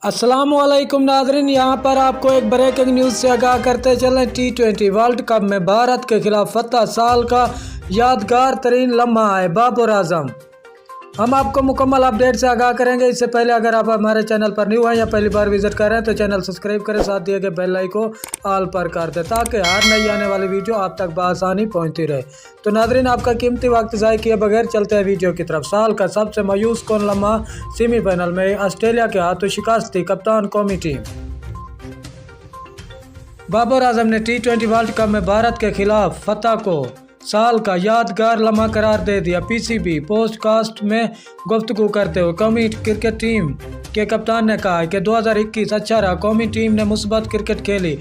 अस्सलाम वालेकुम नाज़रीन, यहाँ पर आपको एक ब्रेकिंग न्यूज़ से आगाह करते चलें। T20 वर्ल्ड कप में भारत के खिलाफ फतह साल का यादगार तरीन लम्हा है बाबर आजम। हम आपको मुकम्मल अपडेट से आगाह करेंगे। इससे पहले अगर आप हमारे चैनल पर न्यू हैं या पहली बार विजिट कर रहे हैं तो चैनल सब्सक्राइब करें, साथ दिए गए बेल आइकन को ऑल पर कर दें ताकि हर नई आने वाली वीडियो आप तक बआसानी पहुंचती रहे। तो नाज़रीन, आपका कीमती वक्त ज़ाय किए बगैर चलते हैं वीडियो की तरफ। साल का सबसे मायूस कौन लम्हा, सेमीफाइनल में ऑस्ट्रेलिया के हाथों शिकस्त थी कप्तान कौमी टीम। बाबर आजम ने T20 वर्ल्ड कप में भारत के खिलाफ फतह को साल का यादगार लम्हा करार दे दिया। PCB पॉडकास्ट में गुफ्तगू करते हुए कौमी क्रिकेट टीम के कप्तान ने कहा कि 2021 अच्छा रहा। कौमी टीम ने मुस्बत क्रिकेट खेली,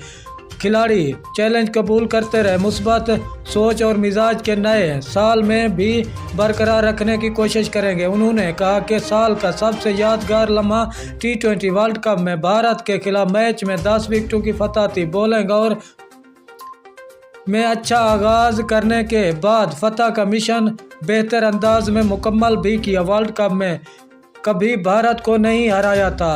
खिलाड़ी चैलेंज कबूल करते रहे, मुस्बत सोच और मिजाज के नए साल में भी बरकरार रखने की कोशिश करेंगे। उन्होंने कहा कि साल का सबसे यादगार लम्हा T20 वर्ल्ड कप में भारत के खिलाफ मैच में 10 विकेटों की फतह थी। बॉलिंग और में अच्छा आगाज करने के बाद फतह का मिशन बेहतर अंदाज में मुकम्मल भी किया। वर्ल्ड कप में कभी भारत को नहीं हराया था,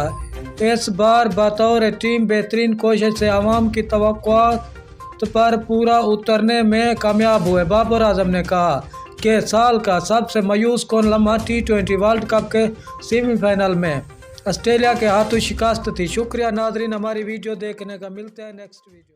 इस बार बतौर टीम बेहतरीन कोशिश से अवाम की तवक्कुआत पर पूरा उतरने में कामयाब हुए। बाबर आजम ने कहा कि साल का सबसे मायूस कौन लम्हा T20 वर्ल्ड कप के सेमीफाइनल में ऑस्ट्रेलिया के हाथों शिकस्त थी। शुक्रिया नाजरीन, हमारी वीडियो देखने का। मिलते हैं नेक्स्ट वीडियो।